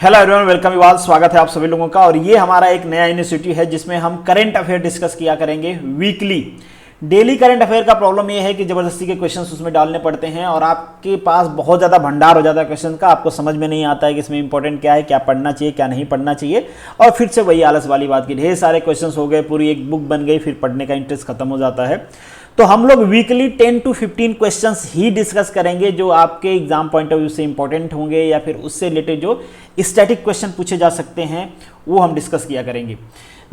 Hello everyone, welcome you all. स्वागत है आप सभी लोगों का। और ये हमारा एक नया इनिशिएटिव है जिसमें हम करंट अफेयर डिस्कस किया करेंगे वीकली। डेली करंट अफेयर का प्रॉब्लम ये है कि जबरदस्ती के क्वेश्चंस उसमें डालने पड़ते हैं और आपके पास बहुत ज़्यादा भंडार हो जाता है क्वेश्चन का। आपको समझ में नहीं आता है कि इसमें इंपॉर्टेंट क्या है, क्या पढ़ना चाहिए, क्या नहीं पढ़ना चाहिए। और फिर से वही आलस वाली बात की ढेर सारे क्वेश्चंस हो गए, पूरी एक बुक बन गई, फिर पढ़ने का इंटरेस्ट खत्म हो जाता है। तो हम लोग weekly 10 to 15 questions he discuss करेंगे जो आपके एग्जाम पॉइंट ऑफ व्यू से इंपॉर्टेंट होंगे या फिर उससे रिलेटेड जो स्टैटिक क्वेश्चन पूछे जा सकते हैं वो हम डिस्कस किया करेंगे।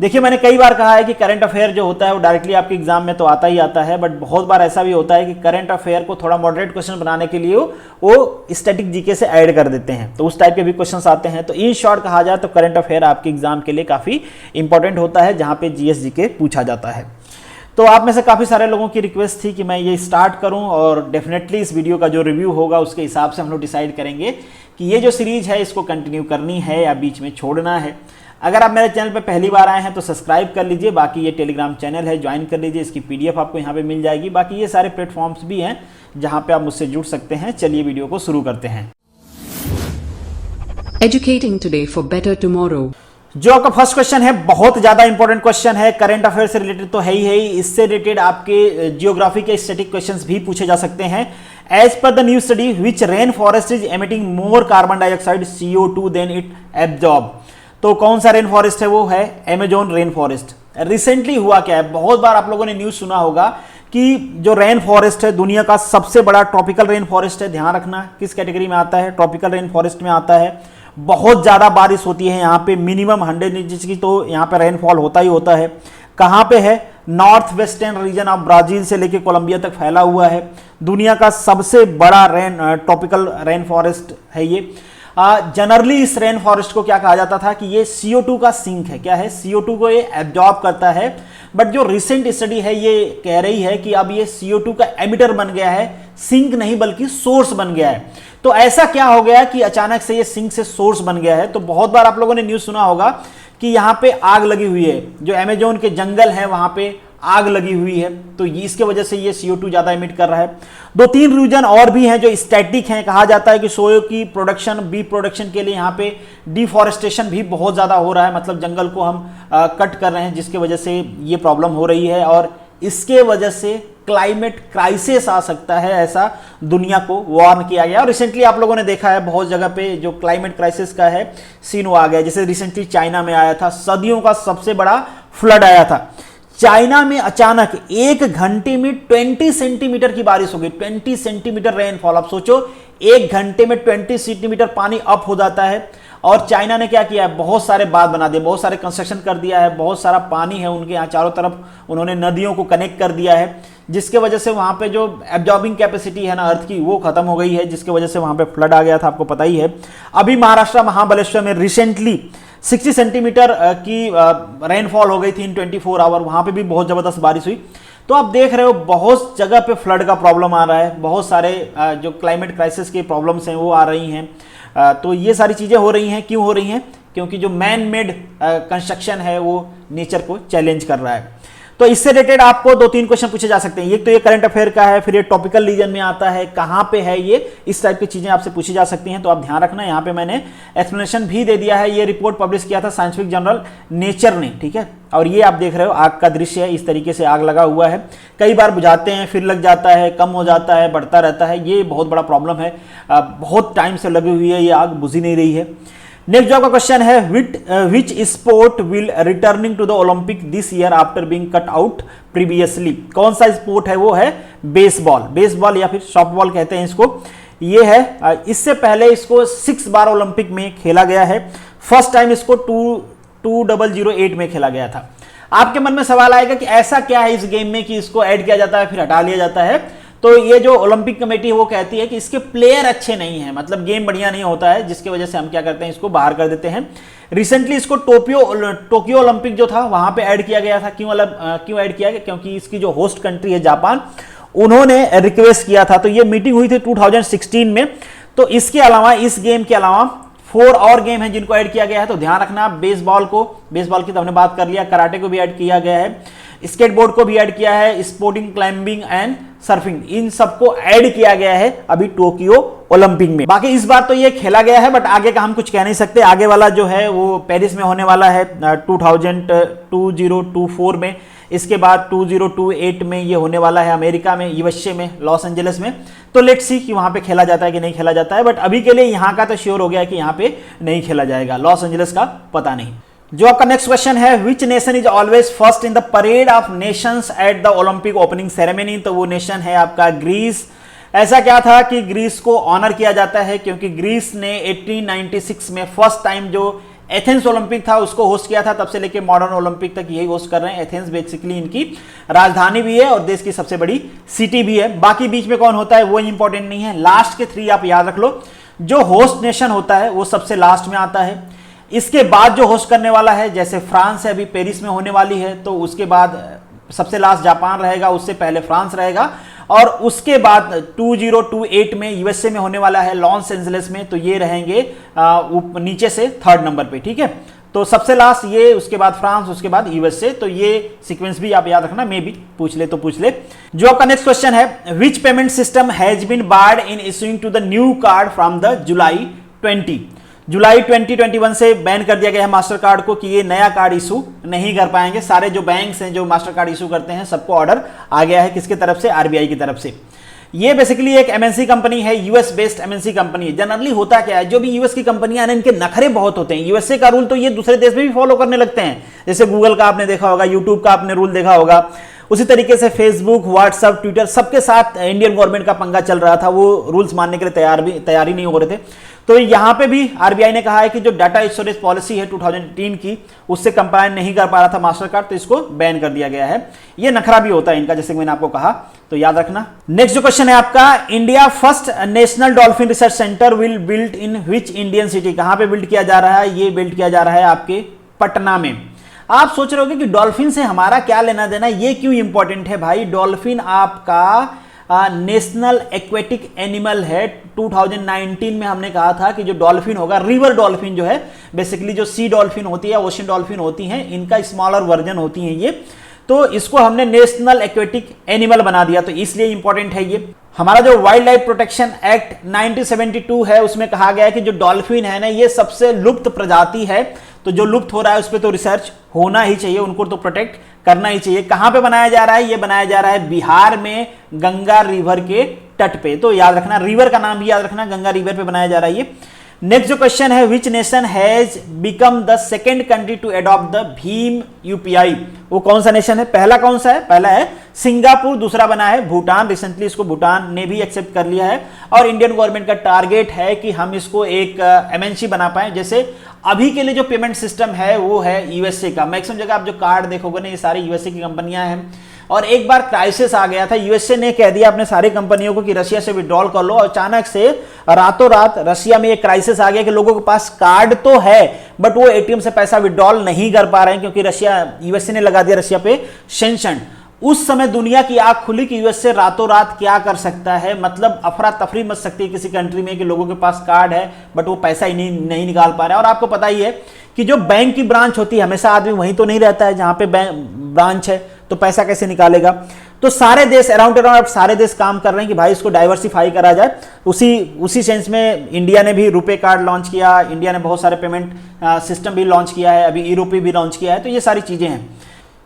देखिए, मैंने कई बार कहा है कि करंट अफेयर जो होता है वो डायरेक्टली आपके एग्जाम में तो आता ही आता है, बट बहुत बार ऐसा भी होता है कि करंट अफेयर को थोड़ा मॉडरेट क्वेश्चन बनाने के लिए वो स्टैटिक जीके से ऐड कर देते हैं, तो उस टाइप के भी क्वेश्चंस आते हैं। तो इन शॉर्ट कहा जाए तो करंट अफेयर आपके एग्जाम के लिए काफी इंपॉर्टेंट होता है, जहां पे जीएस जीके पूछा जाता है। तो आप में से काफ़ी सारे लोगों की रिक्वेस्ट थी कि मैं ये स्टार्ट करूं और डेफिनेटली इस वीडियो का जो रिव्यू होगा उसके हिसाब से हम लोग डिसाइड करेंगे कि ये जो सीरीज है इसको कंटिन्यू करनी है या बीच में छोड़ना है। अगर आप मेरे चैनल पर पहली बार आए हैं तो सब्सक्राइब कर लीजिए। बाकी ये टेलीग्राम चैनल है, ज्वाइन कर लीजिए, इसकी पीडीएफ आपको यहाँ पे मिल जाएगी। बाकी ये सारे प्लेटफॉर्म्स भी हैं जहाँ पे आप मुझसे जुड़ सकते हैं। चलिए वीडियो को शुरू करते हैं। Educating today for better tomorrow. जो आपका फर्स्ट क्वेश्चन है बहुत ज्यादा इंपॉर्टेंट क्वेश्चन है, करंट अफेयर से रिलेटेड तो है ही। इससे रिलेटेड आपके जियोग्राफी के स्टैटिक क्वेश्चंस भी पूछे जा सकते हैं। As per the new study which rain forest is emitting more carbon dioxide CO2 than it absorb. तो कौन सा रेन फॉरेस्ट है? वो है अमेजोन रेन फॉरेस्ट। रिसेंटली हुआ क्या है, बहुत बार आप लोगों ने न्यूज सुना होगा कि जो रेन फॉरेस्ट है दुनिया का सबसे बड़ा ट्रॉपिकल रेन फॉरेस्ट है। ध्यान रखना किस कैटेगरी में आता है, ट्रॉपिकल रेन फॉरेस्ट में आता है। बहुत ज़्यादा बारिश होती है यहाँ पे, मिनिमम 100 इंच की तो यहाँ पे रेनफॉल होता ही होता है। कहाँ पे है? North western region of Brazil से लेके कोलंबिया तक फैला हुआ है। दुनिया का सबसे बड़ा ट्रॉपिकल रेन फॉरेस्ट है ये। जनरली इस रेन फॉरेस्ट को क्या कहा जाता था कि ये CO2 का सिंक है। क्या है? CO2 को ये एब्जॉर्ब करता है। बट जो रिसेंट स्टडी है ये कह रही है कि अब ये CO2 का एमिटर बन गया है, सिंक नहीं बल्कि सोर्स बन गया है। तो ऐसा क्या हो गया कि अचानक से ये सिंक से सोर्स बन गया है? तो बहुत बार आप लोगों ने न्यूज़ सुना होगा कि यहाँ पे आग लगी हुई है, जो अमेजोन के जंगल है वहां पे आग लगी हुई है, तो इसके वजह से ये CO2 ज्यादा इमिट कर रहा है। 2-3 रीजन और भी हैं जो स्टैटिक हैं। कहा जाता है कि सोया की प्रोडक्शन, बी प्रोडक्शन के लिए यहाँ पे डिफॉरेस्टेशन भी बहुत ज्यादा हो रहा है, मतलब जंगल को हम कट कर रहे हैं, जिसके वजह से ये प्रॉब्लम हो रही है और इसके वजह से क्लाइमेट क्राइसिस आ सकता है, ऐसा दुनिया को वार्न किया गया। और रिसेंटली आप लोगों ने देखा है बहुत जगह पे जो क्लाइमेट क्राइसिस का है सीन वो आ गया। जैसे रिसेंटली चाइना में आया था, सदियों का सबसे बड़ा फ्लड आया था चाइना में। अचानक 1 घंटे में 20 सेंटीमीटर की बारिश हो गई, 20 सेंटीमीटर रेनफॉल। आप सोचो 1 घंटे में 20 सेंटीमीटर पानी अप हो जाता है। और चाइना ने क्या किया है, बहुत सारे बांध बना दिए, बहुत सारे कंस्ट्रक्शन कर दिया है, बहुत सारा पानी है उनके यहाँ चारों तरफ, उन्होंने नदियों को कनेक्ट कर दिया है, जिसके वजह से वहाँ पे जो एब्जॉर्बिंग कैपेसिटी है ना अर्थ की वो खत्म हो गई है, जिसके वजह से वहाँ पे फ्लड आ गया था, आपको पता ही है। अभी महाराष्ट्र महाबलेश्वर में रिसेंटली 60 सेंटीमीटर की रेनफॉल हो गई थी इन 24 आवर, वहाँ पे भी बहुत ज़बरदस्त बारिश हुई। तो आप देख रहे हो बहुत जगह पे फ्लड का प्रॉब्लम आ रहा है, बहुत सारे जो क्लाइमेट क्राइसिस की प्रॉब्लम्स हैं वो आ रही हैं। तो ये सारी चीज़ें हो रही हैं। क्यों हो रही हैं? क्योंकि जो मैन मेड कंस्ट्रक्शन है वो नेचर को चैलेंज कर रहा है। तो इससे रिलेटेड आपको 2-3 क्वेश्चन पूछे जा सकते हैं। एक तो ये करंट अफेयर का है, फिर ये टॉपिकल रीजन में आता है, कहाँ पे है ये, इस टाइप की चीजें आपसे पूछी जा सकती हैं। तो आप ध्यान रखना, यहाँ पे मैंने एक्सप्लेनेशन भी दे दिया है। ये रिपोर्ट पब्लिश किया था साइंटिफिक जर्नल नेचर ने, ठीक है। और ये आप देख रहे हो आग का दृश्य है, इस तरीके से आग लगा हुआ है। कई बार बुझाते हैं, फिर लग जाता है, कम हो जाता है, बढ़ता रहता है। ये बहुत बड़ा प्रॉब्लम है, बहुत टाइम से लगी हुई है ये आग, बुझ ही नहीं रही है। नेक्स्ट जो आपका क्वेश्चन है, which sport will returning to the Olympic this year after being cut out previously. कौन सा स्पोर्ट है? वो है बेसबॉल। बेसबॉल या फिर सॉफ्टबॉल कहते हैं इसको। ये है, इससे पहले इसको 6 बार ओलंपिक में खेला गया है। फर्स्ट टाइम इसको 2008 में खेला गया था। आपके मन में सवाल आएगा कि ऐसा क्या है इस गेम में कि इसको ऐड किया जाता है फिर हटा लिया जाता है। तो ये जो ओलंपिक कमेटी है वो कहती है कि इसके प्लेयर अच्छे नहीं हैं, मतलब गेम बढ़िया नहीं होता है, जिसकी वजह से हम क्या करते हैं, इसको बाहर कर देते हैं। रिसेंटली इसको टोक्यो ओलंपिक जो था वहां पे ऐड किया गया था। क्यों ऐड किया गया? क्योंकि इसकी जो होस्ट कंट्री है जापान, उन्होंने रिक्वेस्ट किया था। तो ये मीटिंग हुई थी 2016 में। तो इसके अलावा, इस गेम के अलावा 4 और गेम हैं जिनको ऐड किया गया है। तो ध्यान रखना, बेसबॉल की तो हमने बात कर लिया, कराटे को भी ऐड किया गया है, स्केटबोर्ड को भी ऐड किया है, स्पोर्टिंग क्लाइंबिंग एंड सर्फिंग, इन सबको ऐड किया गया है अभी टोक्यो ओलंपिक में। बाकी इस बार तो ये खेला गया है, बट आगे का हम कुछ कह नहीं सकते। आगे वाला जो है वो पेरिस में होने वाला है 2024 में, इसके बाद 2028 में ये होने वाला है अमेरिका में, यूएसए में, लॉस एंजलिस में। तो लेट्स सी कि वहां पे खेला जाता है कि नहीं खेला जाता है, बट अभी के लिए यहाँ का तो श्योर हो गया है कि यहाँ पे नहीं खेला जाएगा, लॉस एंजलिस का पता नहीं। जो आपका नेक्स्ट क्वेश्चन है, which nation is always first in the parade of Nations at the Olympic opening ceremony, तो वो नेशन है आपका ग्रीस। ऐसा क्या था कि ग्रीस को ऑनर किया जाता है क्योंकि ग्रीस ने 1896 में फर्स्ट टाइम जो एथेंस ओलंपिक था उसको होस्ट किया था, तब से लेके मॉडर्न ओलंपिक तक यही होस्ट कर रहे हैं। एथेंस बेसिकली इनकी राजधानी भी है और देश की सबसे बड़ी सिटी भी है। बाकी बीच में कौन होता है वो इंपॉर्टेंट नहीं है, लास्ट के 3 आप याद रख लो। जो होस्ट नेशन होता है वो सबसे लास्ट में आता है, इसके बाद जो होस्ट करने वाला है, जैसे फ्रांस है अभी पेरिस में होने वाली है, तो उसके बाद सबसे लास्ट जापान रहेगा, उससे पहले फ्रांस रहेगा, और उसके बाद 2028 में यूएसए में होने वाला है लॉस एंजलिस में, तो ये रहेंगे नीचे से 3rd नंबर पे, ठीक है। तो सबसे लास्ट ये, उसके बाद फ्रांस, उसके बाद यूएसए, तो ये सीक्वेंस भी आप याद रखना, मे भी पूछ ले तो पूछ ले। जो आपका नेक्स्ट क्वेश्चन है, which payment system has been barred in issuing to the new card from the July 2021 से बैन कर दिया गया है मास्टर कार्ड को कि ये नया कार्ड इशू नहीं कर पाएंगे। सारे जो बैंक्स हैं जो मास्टर कार्ड इशू करते हैं सबको ऑर्डर आ गया है, किसकी तरफ से, आरबीआई की तरफ से। ये बेसिकली एक एमएनसी कंपनी है, यूएस बेस्ड एमएनसी कंपनी है। जनरली होता क्या है, जो भी यूएस की कंपनियां हैं इनके नखरे बहुत होते हैं। यूएसए का रूल तो ये दूसरे देश में भी फॉलो करने लगते हैं, जैसे गूगल का आपने देखा होगा, यूट्यूब का आपने रूल देखा होगा, उसी तरीके से फेसबुक, व्हाट्सएप, ट्विटर, सबके साथ इंडियन गवर्नमेंट का पंगा चल रहा था, वो रूल्स मानने के लिए तैयार ही नहीं हो रहे थे। तो यहां पे भी आरबीआई ने कहा है कि जो डाटा स्टोरेज पॉलिसी है 2018 की, उससे कंप्लाई नहीं कर पा रहा था मास्टर कार्ड, तो इसको बैन कर दिया गया है। ये नखरा भी होता है इनका, जैसे मैंने आपको कहा, तो याद रखना। नेक्स्ट जो क्वेश्चन है आपका, India first national dolphin research centre will build in which Indian city, कहां पे बिल्ड किया जा रहा है, ये बिल्ड किया जा रहा है आपके पटना में। आप सोच रहे होगे कि डॉल्फिन से हमारा क्या लेना देना, ये क्यों इंपॉर्टेंट है भाई। डॉल्फिन आपका नेशनल एक्वेटिक एनिमल है। 2019 में हमने कहा था कि जो डॉल्फिन होगा, रिवर डॉल्फिन जो है, बेसिकली जो सी डॉल्फिन होती है, ओशन डॉल्फिन होती हैं, इनका स्मॉलर वर्जन होती हैं ये, तो इसको हमने नेशनल एक्वेटिक एनिमल बना दिया, तो इसलिए इंपॉर्टेंट है ये। हमारा जो वाइल्ड लाइफ प्रोटेक्शन एक्ट 1972 है, उसमें कहा गया है कि जो डॉल्फिन है ना, ये सबसे लुप्त प्रजाति है, तो जो लुप्त हो रहा है उस पर तो रिसर्च होना ही चाहिए, उनको तो प्रोटेक्ट करना ही चाहिए। कहां पे बनाया जा रहा है, ये बनाया जा रहा है बिहार में गंगा रिवर के तट पे, तो याद रखना, रिवर का नाम भी याद रखना, गंगा रिवर पे बनाया जा रहा है ये। नेक्स्ट जो क्वेश्चन है, which nation has become the second country to adopt the Bhim UPI, वो कौन सा नेशन है। पहला कौन सा है, पहला है सिंगापुर, दूसरा बना है भूटान, रिसेंटली इसको भूटान ने भी एक्सेप्ट कर लिया है, और इंडियन गवर्नमेंट का टारगेट है कि हम इसको एक एमएनसी बना पाए। जैसे अभी के लिए जो पेमेंट सिस्टम है वो है यूएसए का, मैक्सिमम जगह आप जो कार्ड देखोगे ना, ये सारी यूएसए की कंपनियां हैं। और एक बार क्राइसिस आ गया था, यूएसए ने कह दिया अपने सारी कंपनियों को कि रशिया से विड्रॉल कर लो, और अचानक से रातों रात रशिया में एक क्राइसिस आ गया कि लोगों के पास कार्ड तो है बट वो एटीएम से पैसा विड्रॉल नहीं कर पा रहे हैं, क्योंकि यूएसए ने लगा दिया रशिया पे सैंक्शन। उस समय दुनिया की आंख खुली कि यूएसए रातों रात क्या कर सकता है, मतलब अफरा तफरी मच सकती है किसी कंट्री में कि लोगों के पास कार्ड है बट वो पैसा ही नहीं निकाल पा रहे हैं। और आपको पता ही है कि जो बैंक की ब्रांच होती है, हमेशा आदमी वहीं तो नहीं रहता है जहां पे ब्रांच है, तो पैसा कैसे निकालेगा। तो सारे देश अराउंड सारे देश काम कर रहे हैं कि भाई इसको डाइवर्सिफाई करा जाए। उसी सेंस में इंडिया ने भी रुपे कार्ड लॉन्च किया, इंडिया ने बहुत सारे पेमेंट सिस्टम भी लॉन्च किया है, अभी यूरोपी भी लॉन्च किया है, तो ये सारी चीजें हैं।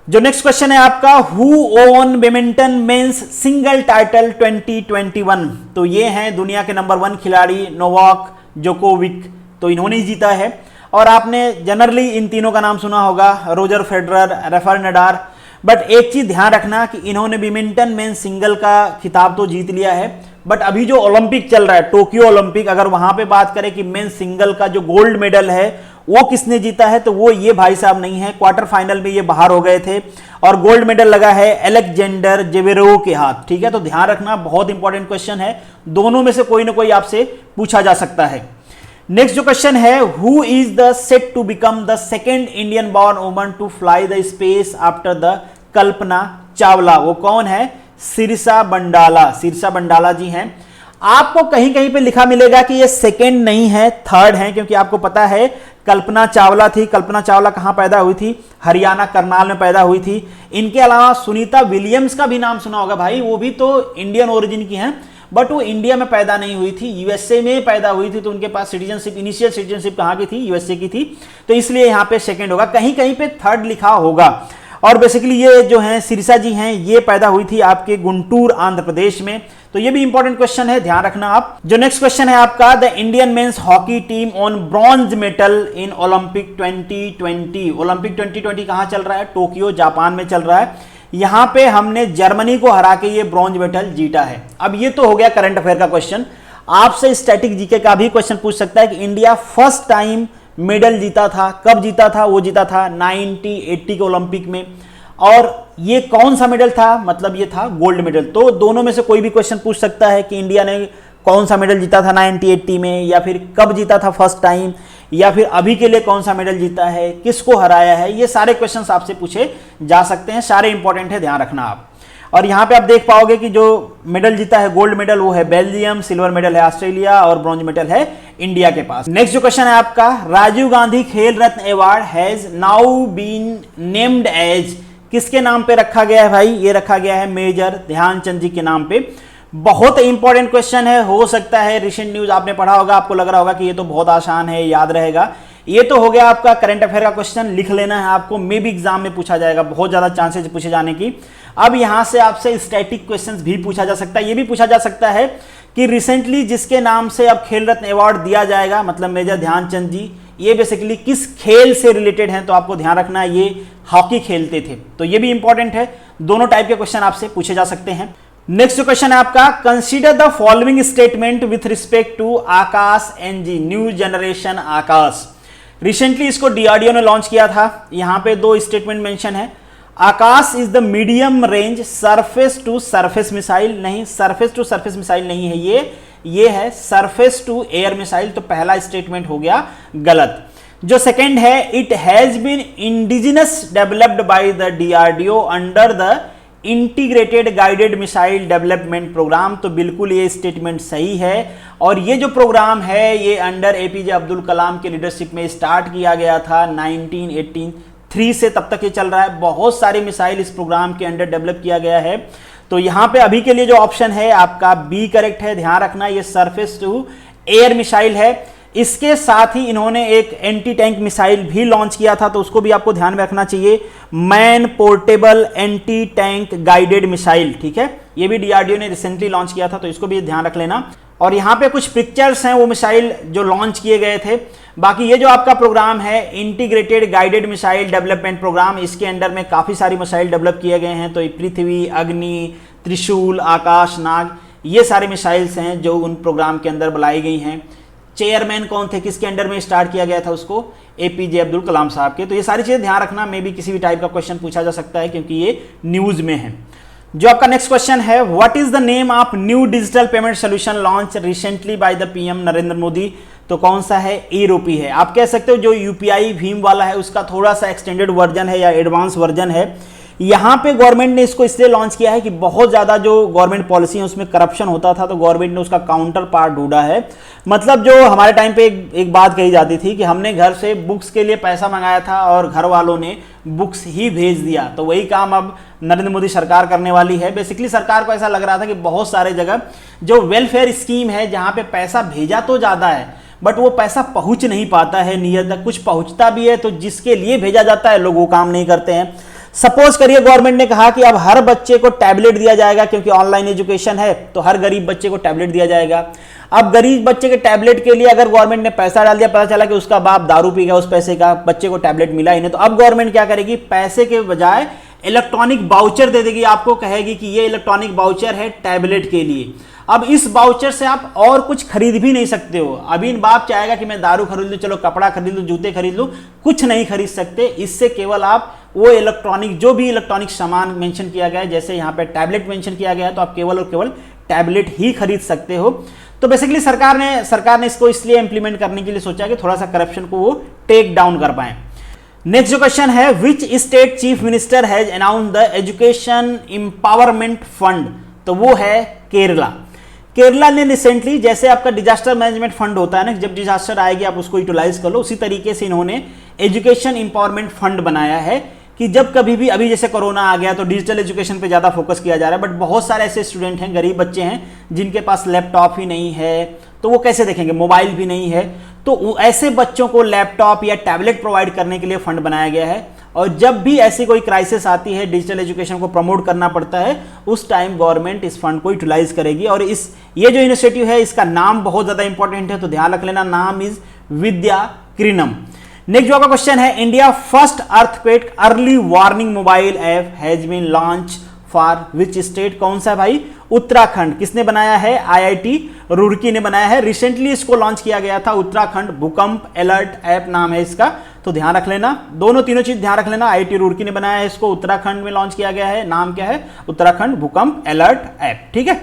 जो नेक्स्ट क्वेश्चन है आपका, who own badminton men's single title 2021, तो ये हैं दुनिया के नंबर 1 खिलाड़ी नोवाक जोकोविक, तो इन्होंने ही जीता है। और आपने जनरली इन तीनों का नाम सुना होगा, Roger Federer, Rafael Nadal, but एक चीज ध्यान रखना कि इन्होंने बैडमिंटन मेंस सिंगल का खिताब तो जीत लिया है, बट अभी जो ओलंपिक चल रहा है टोक्यो ओलंपिक, अगर वहां पे बात करें कि मेंस सिंगल का जो गोल्ड मेडल है वो किसने जीता है, तो वो ये भाई साहब नहीं है। क्वार्टर फाइनल में ये बाहर हो गए थे और गोल्ड मेडल लगा है अलेक्जेंडर जेवेरोव के हाथ, ठीक है। तो ध्यान रखना, बहुत इंपॉर्टेंट क्वेश्चन है, दोनों में से कोई ना कोई आपसे पूछा जा सकता है। नेक्स्ट जो क्वेश्चन है, who is the set to become the second Indian born woman to fly the space after the Kalpana Chawla, वो कौन है, सिरसा बंडाला जी हैं। आपको कहीं कहीं पे लिखा मिलेगा कि ये सेकेंड नहीं है, थर्ड है, क्योंकि आपको पता है कल्पना चावला थी। कल्पना चावला कहां पैदा हुई थी? हरियाणा करनाल में पैदा हुई थी। इनके अलावा सुनीता विलियम्स का भी नाम सुना होगा भाई, वो भी तो इंडियन ओरिजिन की हैं, बट वो इंडिया में पैदा नहीं हुई थी, यूएसए में पैदा हुई थी। तो उनके पास सिटीजनशिप, इनिशियल सिटीजनशिप कहां की थी? यूएसए की थी, तो इसलिए यहां पे सेकंड होगा। कहीं कहीं पे थर्ड लिखा होगा। और बेसिकली ये जो है सिरसा जी हैं, ये पैदा हुई थी आपके गुंटूर आंध्र प्रदेश में। तो ये भी इंपॉर्टेंट क्वेश्चन है, ध्यान रखना आप। जो नेक्स्ट क्वेश्चन है आपका, the Indian men's hockey team on bronze medal in Olympic 2020। Olympic 2020 कहां चल रहा है? टोक्यो, जापान में चल रहा है। यहां पे हमने जर्मनी को हरा के ये ब्रॉन्ज मेडल जीता है। अब ये तो हो गया करंट अफेयर का क्वेश्चन। आपसे स्टैटिक जीके का भी क्वेश्चन पूछ सकता है कि इंडिया फर्स्ट टाइम मेडल जीता था, कब जीता था? वो जीता था 1980 के ओलंपिक में। और ये कौन सा मेडल था? मतलब ये था गोल्ड मेडल। तो दोनों में से कोई भी क्वेश्चन पूछ सकता है कि इंडिया ने कौन सा मेडल जीता था 1980 में, या फिर कब जीता था फर्स्ट टाइम, या फिर अभी के लिए कौन सा मेडल जीता है, किसको हराया है। ये सारे क्वेश्चंस आपसे पूछे जा सकते हैं, सारे इंपॉर्टेंट है, ध्यान रखना आप। और यहां पे आप देख पाओगे कि जो मेडल जीता है गोल्ड मेडल वो है बेल्जियम, सिल्वर मेडल है ऑस्ट्रेलिया और ब्रॉन्ज मेडल है इंडिया के पास। नेक्स्ट जो क्वेश्चन है आपका, Rajiv Gandhi Khel Ratna award has now been named as, किसके नाम पे रखा गया है भाई? ये रखा गया है मेजर ध्यानचंद जी के नाम पे। बहुत इंपॉर्टेंट क्वेश्चन है, हो सकता है रिसेंट न्यूज आपने पढ़ा होगा, आपको लग रहा होगा कि ये तो बहुत आसान है, याद रहेगा। ये तो हो गया आपका करंट अफेयर का क्वेश्चन, लिख लेना है आपको, मे भी एग्जाम में पूछा जाएगा, बहुत ज्यादा चांसेस पूछे जाने की। अब यहां से आपसे स्टैटिक क्वेश्चंस भी पूछा जा सकता है। ये भी पूछा जा सकता है कि रिसेंटली जिसके नाम से अब खेल रत्न अवार्ड दिया जाएगा, मतलब मेजर ध्यानचंद जी, ये बेसिकली किस खेल से रिलेटेड हैं? तो आपको ध्यान रखना है ये हॉकी खेलते थे। तो ये भी इंपॉर्टेंट है, दोनों टाइप के क्वेश्चन आपसे पूछे जा सकते हैं। नेक्स्ट क्वेश्चन है आपका, consider the following statement with respect to Akash NG, new generation Akash. Recently इसको डीआरडीओ ने लॉन्च किया था। यहां पे दो स्टेटमेंट मेंशन है। Akash is the medium range surface to surface missile, नहीं, सरफेस टू सरफेस मिसाइल नहीं है ये है सरफेस टू एयर मिसाइल। तो पहला स्टेटमेंट हो गया गलत। जो सेकंड है, it has been indigenous developed by the DRDO under the integrated guided missile development program. तो बिल्कुल ये स्टेटमेंट सही है। और ये जो प्रोग्राम है ये अंडर एपीजे अब्दुल कलाम के लीडरशिप में स्टार्ट किया गया था 1983 से, तब तक ये चल रहा है। बहुत सारे मिसाइल इस प्रोग्राम के अंडर डेवलप किया गया है। तो यहां पे अभी के लिए जो ऑप्शन है आपका बी करेक्ट है, ध्यान रखना, ये सरफेस टू एयर मिसाइल है। इसके साथ ही इन्होंने एक एंटी टैंक मिसाइल भी लॉन्च किया था, तो उसको भी आपको ध्यान में रखना चाहिए, man portable anti tank guided missile, ठीक है। ये भी डीआरडीओ ने रिसेंटली लॉन्च किया था, तो इसको भी ध्यान रख लेना। और यहाँ पे कुछ पिक्चर्स हैं वो मिसाइल जो लॉन्च किए गए थे। बाकी ये जो आपका प्रोग्राम है integrated guided missile development program, इसके अंडर में काफी सारी मिसाइल डेवलप किए गए हैं। तो पृथ्वी, अग्नि, त्रिशूल, आकाश, नाग, ये सारे मिसाइल्स हैं जो उन प्रोग्राम के अंदर बुलाई गई हैं। चेयरमैन कौन थे, किसके अंडर में स्टार्ट किया गया था उसको? एपीजे अब्दुल कलाम साहब के। तो ये सारी चीजें ध्यान रखना, मे भी किसी भी टाइप का क्वेश्चन पूछा जा सकता है क्योंकि ये न्यूज में है। जो आपका नेक्स्ट क्वेश्चन है, what is the name of new digital payment solution launch recently by the PM Narendra Modi? तो कौन सा है? ई-रूपी है। आप कह सकते हो जो यूपीआई भीम वाला है उसका थोड़ा सा एक्सटेंडेड वर्जन है या एडवांस वर्जन है। यहाँ पे गवर्नमेंट ने इसको इसलिए लॉन्च किया है कि बहुत ज़्यादा जो गवर्नमेंट पॉलिसी है उसमें करप्शन होता था, तो गवर्नमेंट ने उसका काउंटर पार्ट ढूंढा है। मतलब जो हमारे टाइम पे एक बात कही जाती थी कि हमने घर से बुक्स के लिए पैसा मंगाया था और घर वालों ने बुक्स ही भेज दिया, तो वही काम अब नरेंद्र मोदी सरकार करने वाली है। बेसिकली सरकार को ऐसा लग रहा था कि बहुत सारे जगह जो वेलफेयर स्कीम है जहाँ पे पैसा भेजा तो ज़्यादा है बट वो पैसा पहुँच नहीं पाता है नियत तक, कुछ पहुँचता भी है तो जिसके लिए भेजा जाता है लोग वो काम नहीं करते हैं। सपोज करिए गवर्नमेंट ने कहा कि अब हर बच्चे को टैबलेट दिया जाएगा क्योंकि ऑनलाइन एजुकेशन है, तो हर गरीब बच्चे को टैबलेट दिया जाएगा। अब गरीब बच्चे के टैबलेट के लिए अगर गवर्नमेंट ने पैसा डाल दिया, पता चला कि उसका बाप दारू पी गया, उस पैसे का बच्चे को टैबलेट मिला ही नहीं, तो अब गवर्नमेंट क्या करेगी? पैसे के बजाय इलेक्ट्रॉनिक बाउचर दे देगी आपको, कहेगी कि ये इलेक्ट्रॉनिक बाउचर है टैबलेट के लिए। अब इस बाउचर से आप और कुछ खरीद भी नहीं सकते हो। अभी बाप चाहेगा कि मैं दारू खरीद लूं, चलो कपड़ा खरीद लूं, जूते खरीद लूं, कुछ नहीं खरीद सकते। इससे केवल आप वो इलेक्ट्रॉनिक, जो भी इलेक्ट्रॉनिक सामान मेंशन किया गया है, जैसे यहाँ पे टैबलेट मेंशन किया गया है, तो आप केवल और केवल टैबलेट ही खरीद सकते हो। तो बेसिकली सरकार ने इसको इसलिए इंप्लीमेंट करने के लिए सोचा कि थोड़ा सा करप्शन को वो टेक डाउन कर पाए। नेक्स्ट जो क्वेश्चन है, which state chief minister has announce the education empowerment fund? तो वो है केरला। केरला ने रिसेंटली, जैसे आपका डिजास्टर मैनेजमेंट फंड होता है ना, जब डिजास्टर आएगी आप उसको यूटिलाइज कर लो, उसी तरीके से इन्होंने एजुकेशन एम्पावरमेंट फंड बनाया है कि जब कभी भी, अभी जैसे कोरोना आ गया तो डिजिटल एजुकेशन पे ज़्यादा फोकस किया जा रहा है, बट बहुत सारे ऐसे स्टूडेंट हैं, गरीब बच्चे हैं जिनके पास लैपटॉप ही नहीं है, तो वो कैसे देखेंगे, मोबाइल भी नहीं है, तो ऐसे बच्चों को लैपटॉप या टैबलेट प्रोवाइड करने के लिए फंड बनाया गया है। और जब भी ऐसी कोई क्राइसिस आती है, डिजिटल एजुकेशन को प्रमोट करना पड़ता है, उस टाइम गवर्नमेंट इस फंड को यूटिलाइज करेगी। और ये जो इनिशिएटिव है इसका नाम बहुत ज़्यादा इंपॉर्टेंट है, तो ध्यान रख लेना, नाम इज विद्या किरणम। नेक्स्ट जो आपका क्वेश्चन है, India first earthquake early warning mobile app has been launch for which state, कौन सा भाई, उत्तराखंड। किसने बनाया है, IIT रुड़की ने बनाया है। रिसेंटली इसको लॉन्च किया गया था, उत्तराखंड भूकंप अलर्ट ऐप नाम है इसका, तो ध्यान रख लेना, दोनों तीनों चीज ध्यान रख लेना। IIT रुड़की ने बनाया है इसको, उत्तराखंड में लॉन्च किया गया है, नाम क्या है, उत्तराखंड भूकंप अलर्ट ऐप, ठीक है।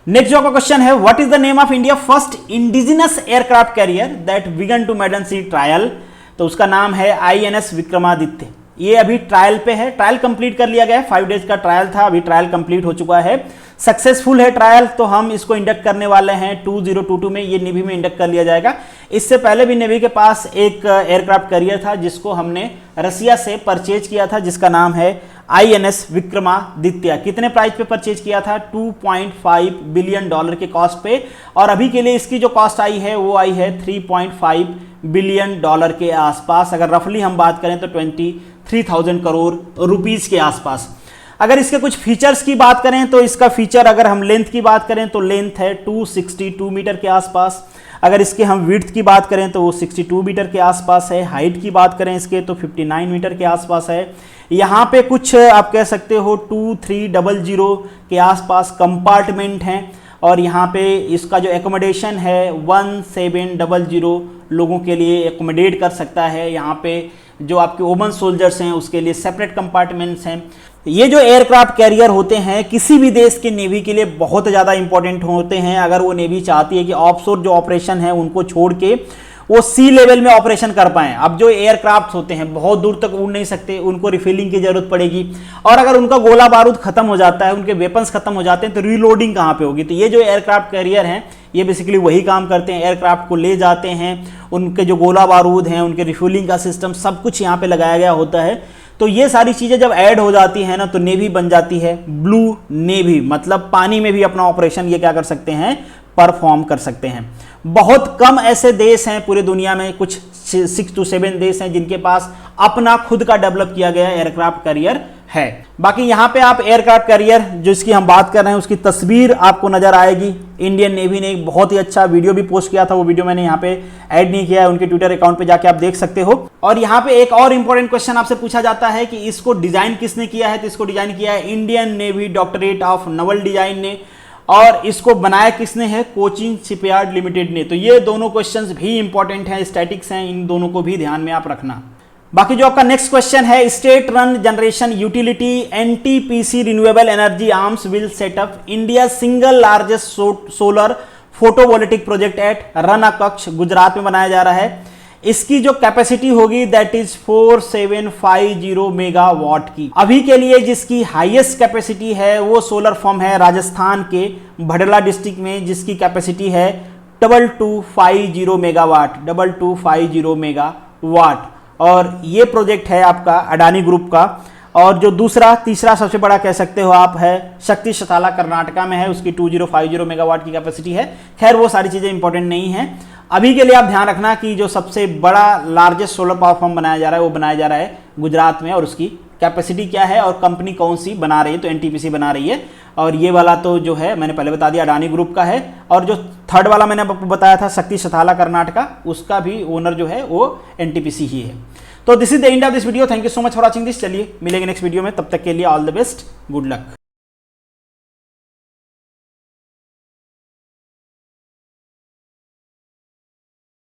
नेक्स्ट जो आपका क्वेश्चन है, what is the name of India first indigenous aircraft carrier that began to maiden sea trial, तो उसका नाम है INS विक्रमादित्य। ये अभी ट्रायल पे है, ट्रायल कंप्लीट कर लिया गया है, 5 डेज का ट्रायल था, अभी ट्रायल कंप्लीट हो चुका है, सक्सेसफुल है ट्रायल, तो हम इसको इंडक्ट करने वाले हैं 2022 में, ये नेवी में इंडक्ट कर लिया जाएगा। इससे पहले भी नेवी के पास एक एयरक्राफ्ट कैरियर था जिसको हमने रसिया से परचेज किया था, जिसका नाम है INS विक्रमादित्य। कितने प्राइस पे परचेज किया था, $2.5 बिलियन के कॉस्ट पे, और अभी के लिए इसकी जो कॉस्ट आई है वो आई है $3.5 बिलियन के आसपास। अगर रफली हम बात करें तो 23,000 करोड़ रुपीस के आसपास। अगर इसके कुछ फीचर्स की बात करें तो इसका फीचर, अगर हम लेंथ की बात करें तो लेंथ है 262 मीटर के आसपास। अगर इसके हम विड्थ की बात करें तो वो 62 मीटर के आसपास है। हाइट की बात करें इसके तो 59 मीटर के आसपास है। यहाँ पे कुछ आप कह सकते हो 2300 के आसपास कंपार्टमेंट हैं, और यहाँ पे इसका जो एकोमोडेशन है 1700 लोगों के लिए एकोमोडेट कर सकता है। यहाँ पे जो आपके वुमेन सोल्जर्स हैं उसके लिए सेपरेट कंपार्टमेंट्स हैं। ये जो एयरक्राफ्ट कैरियर होते हैं किसी भी देश के नेवी के लिए बहुत ज़्यादा इंपॉर्टेंट होते हैं। अगर वो नेवी चाहती है कि ऑफशोर जो ऑपरेशन है उनको छोड़ के वो सी लेवल में ऑपरेशन कर पाएं। अब जो एयरक्राफ्ट होते हैं बहुत दूर तक उड़ नहीं सकते, उनको रिफिलिंग की जरूरत पड़ेगी, और अगर उनका गोला बारूद खत्म हो जाता है, उनके वेपन्स खत्म हो जाते हैं, तो रीलोडिंग कहाँ पे होगी। तो ये जो एयरक्राफ्ट कैरियर हैं ये बेसिकली वही काम करते हैं, एयरक्राफ्ट को ले जाते हैं, उनके जो गोला बारूद हैं, उनके रिफ्यूलिंग का सिस्टम सब कुछ यहाँ पे लगाया गया होता है। तो ये सारी चीज़ें जब ऐड हो जाती हैं ना तो नेवी बन जाती है ब्लू नेवी, मतलब पानी में भी अपना ऑपरेशन ये क्या कर सकते हैं, परफॉर्म कर सकते हैं। बहुत कम ऐसे देश हैं पूरी दुनिया में, कुछ 6 to 7 देश हैं जिनके पास अपना खुद का डेवलप किया गया एयरक्राफ्ट कैरियर है। बाकी यहाँ पे आप एयरक्राफ्ट कैरियर जिसकी हम बात कर रहे हैं उसकी तस्वीर आपको नजर आएगी। इंडियन नेवी ने एक बहुत ही अच्छा वीडियो भी पोस्ट किया था, वो वीडियो मैंने यहाँ पे ऐड नहीं किया है, उनके ट्विटर अकाउंट पे जाके आप देख सकते हो। और यहाँ पे एक और इंपॉर्टेंट क्वेश्चन आपसे पूछा जाता है कि इसको डिजाइन किसने किया है, तो इसको डिजाइन किया है Indian navy doctorate of Naval design ने, और इसको बनाया किसने है, कोचिन शिपयार्ड लिमिटेड ने। तो ये दोनों क्वेश्चंस भी इंपॉर्टेंट हैं, स्टैटिक्स हैं, इन दोनों को भी ध्यान में आप रखना। बाकी जो आपका नेक्स्ट क्वेश्चन है, state run generation utility NTPC renewable energy arms will set up India single largest solar photovoltaic project at Rann Kutch, Gujarat में बनाया जा रहा है। इसकी जो कैपेसिटी होगी दैट इज 4750 मेगावाट की। अभी के लिए जिसकी हाईएस्ट कैपेसिटी है वो सोलर फर्म है राजस्थान के भडला डिस्ट्रिक्ट में, जिसकी कैपेसिटी है 2250 मेगावाट, 2250 मेगावाट। और ये प्रोजेक्ट है आपका अडानी ग्रुप का। और जो तीसरा सबसे बड़ा कह सकते हो आप है शक्ति शताला कर्नाटका में है, उसकी 2050 मेगावाट की कैपेसिटी है। खैर वो सारी चीज़ें इंपॉर्टेंट नहीं है। अभी के लिए आप ध्यान रखना कि जो सबसे बड़ा लार्जेस्ट सोलर पावर फॉर्म बनाया जा रहा है वो बनाया जा रहा है गुजरात में, और उसकी कैपेसिटी क्या है और कंपनी कौन सी बना रही है, तो NTPC बना रही है। और ये वाला तो जो है मैंने पहले बता दिया अडानी ग्रुप का है, और जो थर्ड वाला मैंने आपको बताया था शक्ति शताला कर्नाटका, उसका भी ओनर जो है वो NTPC ही है। तो this is the end of this video, thank you so much for watching this. चलिए मिलेंगे नेक्स्ट वीडियो में, तब तक के लिए all the best, good luck.